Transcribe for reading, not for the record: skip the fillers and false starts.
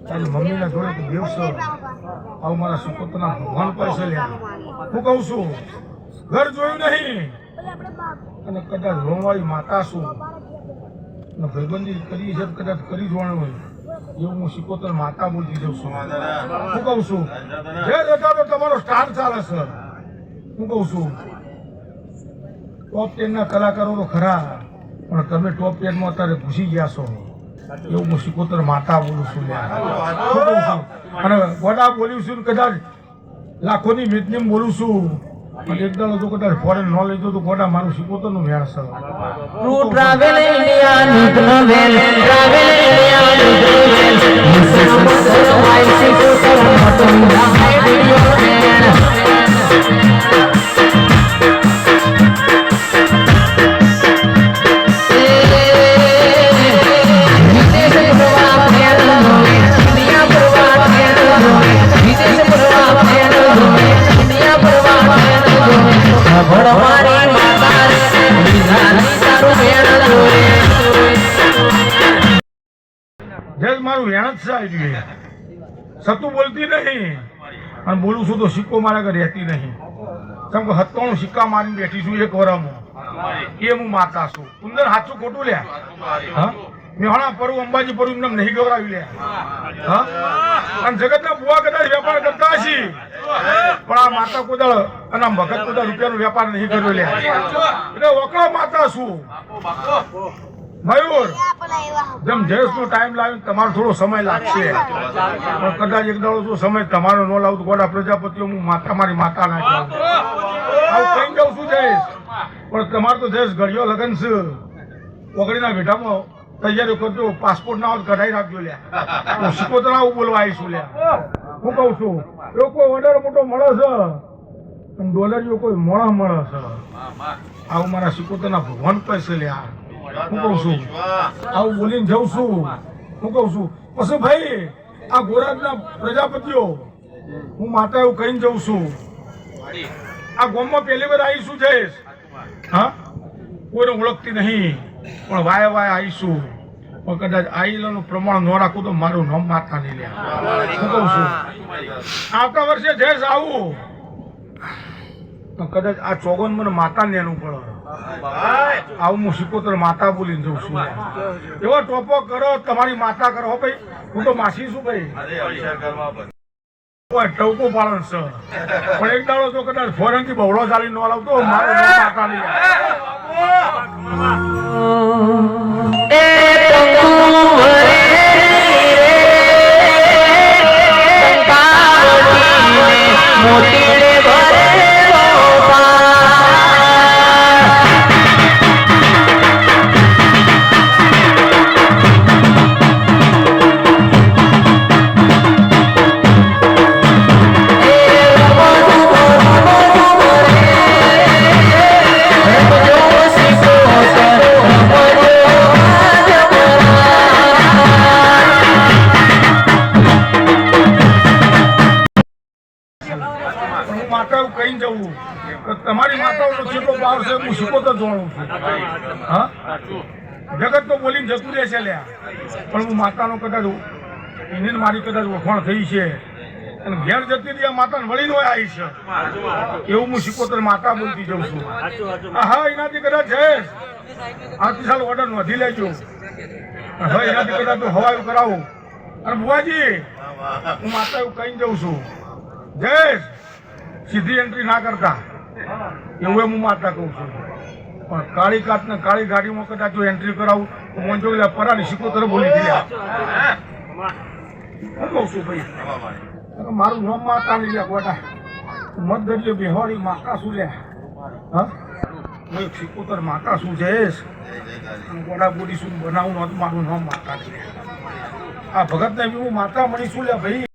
તારી મમ્મીના જોડે તો દેવસો આવું મારા સુપુત્રના ભગવાન પાસે લે હું કહું છું ઘર જોયું નહીં અને કદાચ રોવાળી માતા છું અને ભાઈબંધી કરી છે કદાચ કરી જોવાનું હોય એવું હું સિકોતર માતા બોલતી જઉં છું હું કહું છું જે જતા તો તમારો સ્ટાર ચાલે છે હું કહું છું ટોપ 10 ના કલાકારો તો ખરા પણ તમે ટોપ 10 માં અત્યારે ઘૂસી ગયા છો એવું હું સિકોતર માતા બોલું છું અને ગોડા બોલ્યું છું કદાચ લાખોની મેદની બોલું છું અને એક દાડો તો કદાચ ફોરેન ન લીધો તો ગોડા મારું સિકોતર નું વ્યાસ છે મારું વેણ જ છે સતું બોલતી નહીં અને બોલું છું તો સિક્કો મારા ઘરે રહેતી નહીં કેમ કે 97 સિક્કા મારીને બેઠી છું એક વરામાં એ હું માતા છું સુંદર સાચું ખોટું લે હા મેહણા પરું અંબાજી પરું એમને નહીં ગવરાવી લે હા અને જગતના બુવા કદાચ વેપાર કરતા હશે પણ આ માતા કોદાળ અને આ ભગત કોદાળ રૂપિયાનો વેપાર નહીં કર્યો લે એટલે ઓકળો માતા છું મયુર જેમ જયેશનો ટાઈમ લાવીને તમારો થોડો સમય લાગશે પણ કદાચ એક દાડો જો સમય તમારો ન લાવું ગોડા પ્રજાપતિઓ હું માતા મારી માતા ના કહું આવું કઈ જાઉં છું જયેશ પણ તમારે તો જયેશ ઘડિયો લગન છે ઓગળીના ભેટામાં તૈયારી કરજો પાસપોર્ટ ના હોય કઢાઈ રાખજો લ્યા હું સિકોતર આવું બોલવા આવીશું લ્યા હું કહું છું એવો કોઈ ઓર્ડર મોટો મળે છે અને ડોલરીઓ કોઈ મળે છે આવું મારા સિકોતરના ભગવાન પાસે લ્યા હું કહું છું આવું બોલીને જઉં છું હું કહું છું પછી ભાઈ આ ગોરાજના પ્રજાપતિઓ હું માતા એવું કહીને જઉં છું આ ગામમાં પહેલી વાર આવીશું જઈશ હા કોઈને ઓળખતી નહીં પણ વાય આવીશું પણ કદાચ આઈલાનું પ્રમાણ ન રાખું તો મારું નામ માતા નહીં લે હું કહું છું આવતા વર્ષે જઈશ આવું કદાચ આ ચોગન મને માતા લેવું પડે આવું હું સિકોતર માતા બોલીને જઉં છું એવો ટોપો કરો તમારી માતા કરો ભાઈ હું તો માસી છું ભાઈ ટવકો પાડન છે પણ એક દાડો તો કદાચ ફોરેન થી બવડો ચાલી ન લાવતો મારો માતા નહીં કઈ જવું તમારી માતાઓનો કેટલો ભાવ છે હું સિકોતર જોણું છું હા જગત તો બોલીને જતું રહેશે લ્યા પણ હું માતાનો કદાચ એને મારી કદાચ ઓળખાણ થઈ છે અને ઘેર જતી રહી માતાને વળીને આવી છે એવું હું સિકોતર માતા બોલતી જઉં છું હા એનાથી કદાચ છે આવતી સાલ ઓર્ડર વધી લેજો હવે એનાથી કદાચ તો હવાયું કરાવું અને બુવાજી હું માતા એવું કહીને જઉં છું જયેશ સીધી એન્ટ્રી ના કરતા એવું હું માતા કહું છું પણ કાળી કાચ ને કાળી ગાડીમાં કદાચ જો એન્ટ્રી કરાવું તો મોંજો પરાની સિકોતર બોલી ગયા હું કહું છું ભાઈ મારું નામ માતા નહીં લ્યા ગોડા મત દરિયો બેહોડી માતા શું લ્યા હા હું એક સિકોતર માતા શું જઈશ ગોડા બોડી શું બનાવું મારું નામ માતા નહીં આ ભગત ને હું માતા મળી શું લ્યા ભાઈ